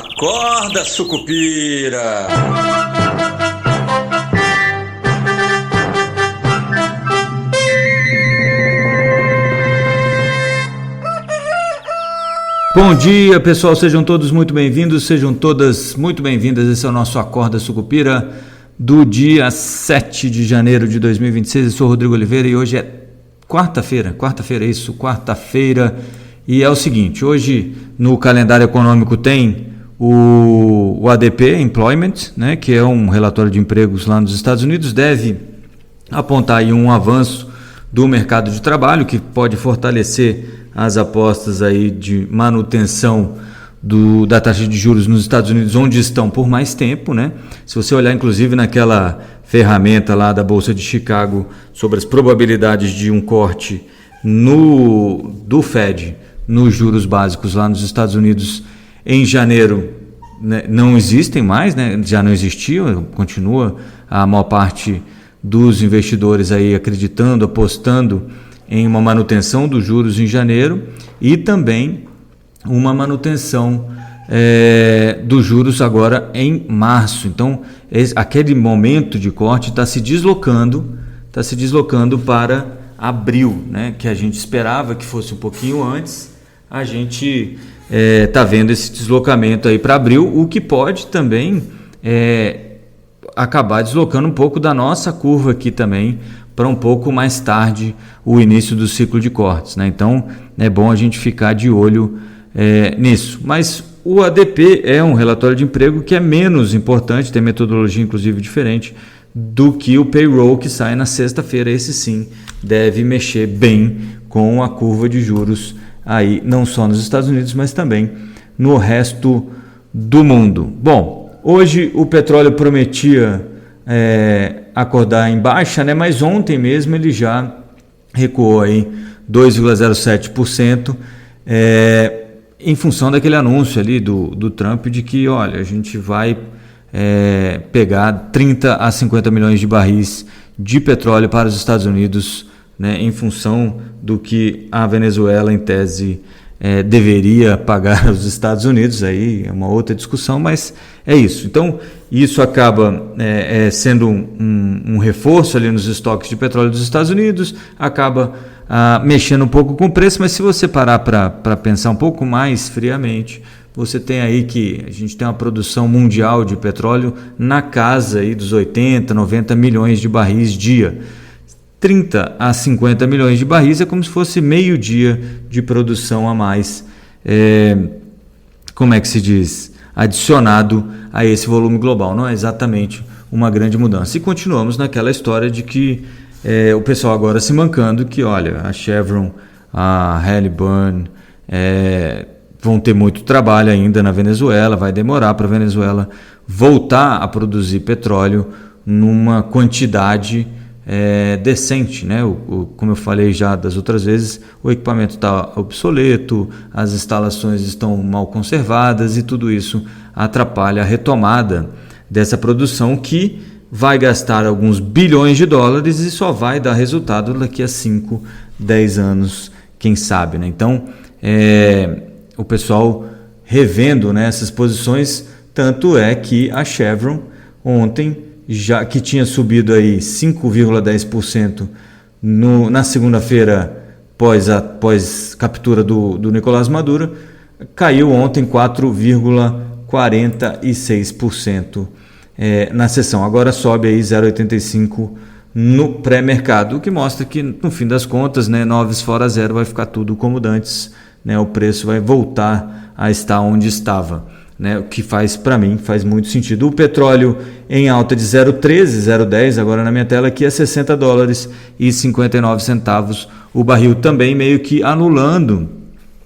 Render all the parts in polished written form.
Acorda, sucupira! Bom dia, pessoal, sejam todos muito bem-vindos, sejam todas muito bem-vindas. Esse é o nosso Acorda Sucupira do dia 7 de janeiro de 2026. Eu sou o Rodrigo Oliveira e hoje é quarta-feira, e é o seguinte, hoje no calendário econômico tem o ADP, Employment, né, que é um relatório de empregos lá nos Estados Unidos, deve apontar aí um avanço do mercado de trabalho que pode fortalecer as apostas aí de manutenção da taxa de juros nos Estados Unidos, onde estão por mais tempo, né? Se você olhar inclusive naquela ferramenta lá da Bolsa de Chicago sobre as probabilidades de um corte do Fed nos juros básicos lá nos Estados Unidos em janeiro, né, não existem mais, né? Já não existiam, continua a maior parte dos investidores aí acreditando, apostando em uma manutenção dos juros em janeiro e também uma manutenção dos juros agora em março. Então, aquele momento de corte está se deslocando para abril, né? Que a gente esperava que fosse um pouquinho antes. A gente está vendo esse deslocamento aí para abril, o que pode também acabar deslocando um pouco da nossa curva aqui também para um pouco mais tarde o início do ciclo de cortes, né? Então é bom a gente ficar de olho nisso. Mas o ADP é um relatório de emprego que é menos importante, tem metodologia inclusive diferente do que o payroll que sai na sexta-feira. Esse sim deve mexer bem com a curva de juros aí, não só nos Estados Unidos, mas também no resto do mundo. Bom, hoje o petróleo prometia acordar em baixa, né? Mas ontem mesmo ele já recuou aí 2,07%, em função daquele anúncio ali do Trump de que, olha, a gente vai pegar 30 a 50 milhões de barris de petróleo para os Estados Unidos, né, em função do que a Venezuela, em tese, deveria pagar aos Estados Unidos. Aí é uma outra discussão, mas é isso. Então, isso acaba sendo um reforço ali nos estoques de petróleo dos Estados Unidos, acaba mexendo um pouco com o preço, mas se você parar para pensar um pouco mais friamente, você tem aí que a gente tem uma produção mundial de petróleo na casa aí dos 80, 90 milhões de barris dia. 30 a 50 milhões de barris é como se fosse meio dia de produção a mais, como é que se diz, adicionado a esse volume global. Não é exatamente uma grande mudança. E continuamos naquela história de que o pessoal agora se mancando que, olha, a Chevron, a Halliburton vão ter muito trabalho ainda na Venezuela, vai demorar para a Venezuela voltar a produzir petróleo numa quantidade decente, né? Como eu falei já das outras vezes, o equipamento está obsoleto, as instalações estão mal conservadas e tudo isso atrapalha a retomada dessa produção que vai gastar alguns bilhões de dólares e só vai dar resultado daqui a 5, 10 anos, quem sabe, né? Então, o pessoal revendo, né, essas posições, tanto é que a Chevron ontem, já que tinha subido aí 5,10% na segunda-feira pós captura do Nicolás Maduro, caiu ontem 4,46% na sessão. Agora sobe aí 0,85% no pré-mercado, o que mostra que no fim das contas, né, 9 fora zero vai ficar tudo como antes, né, o preço vai voltar a estar onde estava. Né, o que para mim faz muito sentido. O petróleo em alta de 0,13, 0,10, agora na minha tela aqui é $60,59 o barril, também meio que anulando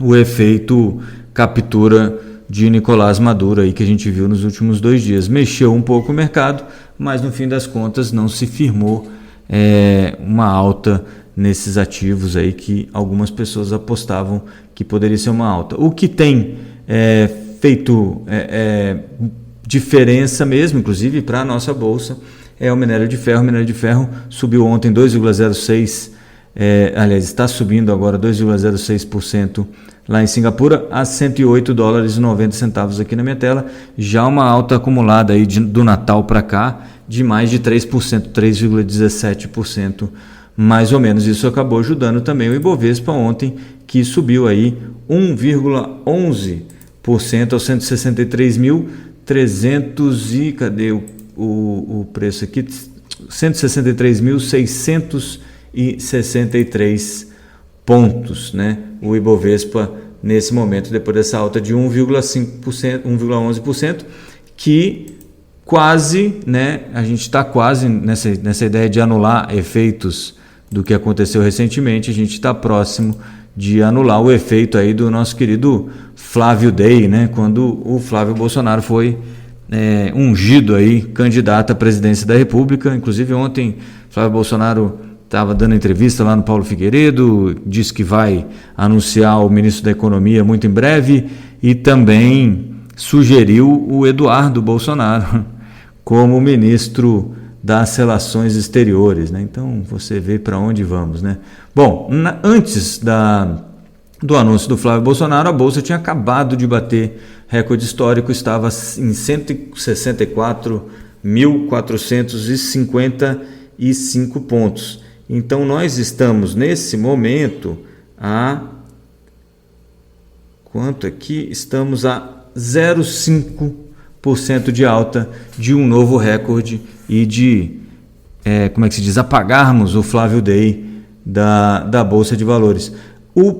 o efeito captura de Nicolás Maduro aí que a gente viu nos últimos 2 dias. Mexeu um pouco o mercado, mas no fim das contas não se firmou uma alta nesses ativos aí que algumas pessoas apostavam que poderia ser uma alta. O que tem feito diferença mesmo, inclusive para a nossa bolsa, é o minério de ferro. O minério de ferro subiu ontem 2,06%, aliás, está subindo agora 2,06% lá em Singapura a 108 dólares e 90 centavos aqui na minha tela, já uma alta acumulada aí do Natal para cá de mais de 3%, 3,17% mais ou menos. Isso acabou ajudando também o Ibovespa ontem, que subiu aí 1,11% aos 163.300 e cadê o preço aqui? 163.663 pontos, né? O Ibovespa nesse momento, depois dessa alta de 1,5%, 1,11%, que quase, né? A gente está quase nessa ideia de anular efeitos do que aconteceu recentemente. A gente está próximo de anular o efeito aí do nosso querido Flávio Day, né? Quando o Flávio Bolsonaro foi ungido aí candidato à presidência da República. Inclusive ontem Flávio Bolsonaro estava dando entrevista lá no Paulo Figueiredo, disse que vai anunciar o ministro da Economia muito em breve e também sugeriu o Eduardo Bolsonaro como ministro das Relações Exteriores, né? Então você vê para onde vamos, né? Bom, antes do anúncio do Flávio Bolsonaro, a Bolsa tinha acabado de bater recorde histórico, estava em 164.455 pontos. Então nós estamos nesse momento quanto aqui? Estamos a 0,5% de alta de um novo recorde e de, como é que se diz, apagarmos o Flávio Day da Bolsa de Valores. O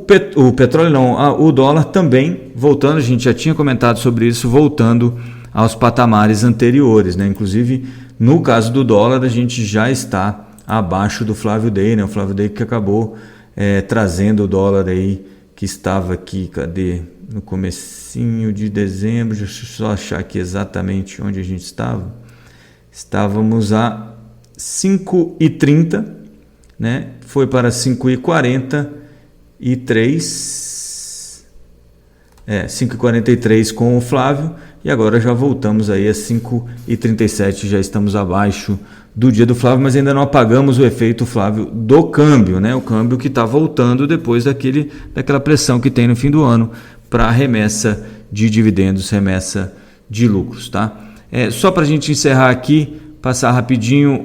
petróleo não, o dólar também voltando, a gente já tinha comentado sobre isso, voltando aos patamares anteriores, né? Inclusive, no caso do dólar, a gente já está abaixo do Flávio Day, né? O Flávio Day que acabou trazendo o dólar aí, que estava aqui, cadê? No comecinho de dezembro, deixa eu só achar aqui exatamente onde a gente estava. Estávamos a 5,30, né? Foi para 5,43 com o Flávio, e agora já voltamos aí a 5,37, já estamos abaixo do dia do Flávio, mas ainda não apagamos o efeito Flávio do câmbio, né? O câmbio que está voltando depois daquela pressão que tem no fim do ano para remessa de dividendos, remessa de lucros, tá? Só para a gente encerrar aqui, passar rapidinho,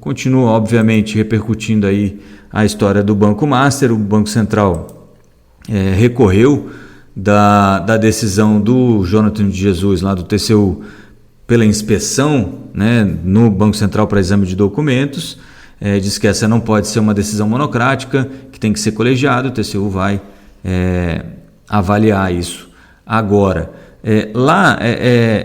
continua obviamente repercutindo aí a história do Banco Master. O Banco Central recorreu da decisão do Jonathan de Jesus, lá do TCU, pela inspeção, né, no Banco Central para exame de documentos. Diz que essa não pode ser uma decisão monocrática, que tem que ser colegiado. O TCU vai avaliar isso agora.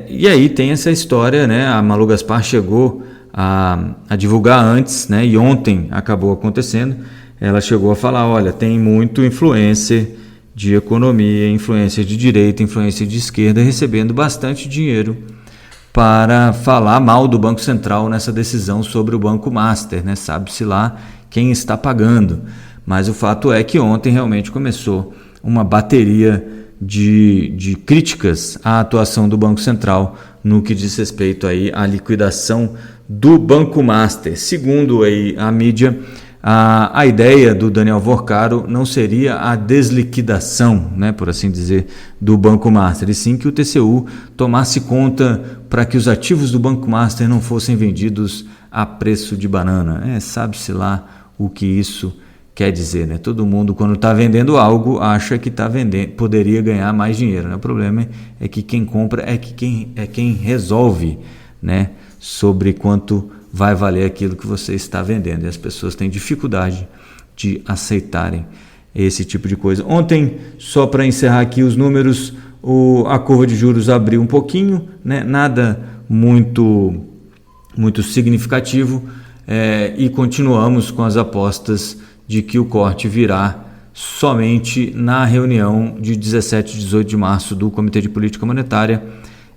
E aí tem essa história, né? A Malu Gaspar chegou a divulgar antes, né? E ontem acabou acontecendo. Ela chegou a falar: olha, tem muito influencer de economia, influência de direita, influência de esquerda, recebendo bastante dinheiro para falar mal do Banco Central nessa decisão sobre o Banco Master, né? Sabe-se lá quem está pagando. Mas o fato é que ontem realmente começou uma bateria de críticas à atuação do Banco Central no que diz respeito aí à liquidação do Banco Master. Segundo aí a mídia, a ideia do Daniel Vorcaro não seria a desliquidação, né, por assim dizer, do Banco Master, e sim que o TCU tomasse conta para que os ativos do Banco Master não fossem vendidos a preço de banana. Sabe-se lá o que isso quer dizer, né? Todo mundo, quando está vendendo algo, acha que poderia ganhar mais dinheiro, né? O problema é que quem compra é quem resolve, né, sobre quanto vai valer aquilo que você está vendendo. E as pessoas têm dificuldade de aceitarem esse tipo de coisa. Ontem, só para encerrar aqui os números, a curva de juros abriu um pouquinho, né? Nada muito significativo, e continuamos com as apostas de que o corte virá somente na reunião de 17 e 18 de março do Comitê de Política Monetária.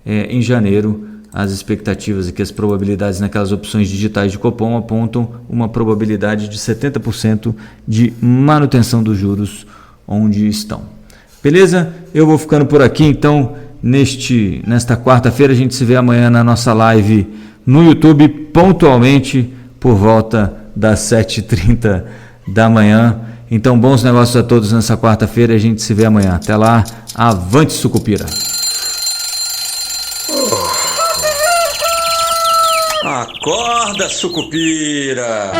Em janeiro, as expectativas e que as probabilidades naquelas opções digitais de Copom apontam uma probabilidade de 70% de manutenção dos juros onde estão. Beleza? Eu vou ficando por aqui, então, nesta quarta-feira. A gente se vê amanhã na nossa live no YouTube, pontualmente por volta das 7h30 da manhã. Então, bons negócios a todos nessa quarta-feira e a gente se vê amanhã. Até lá, avante Sucupira! Acorda, Sucupira!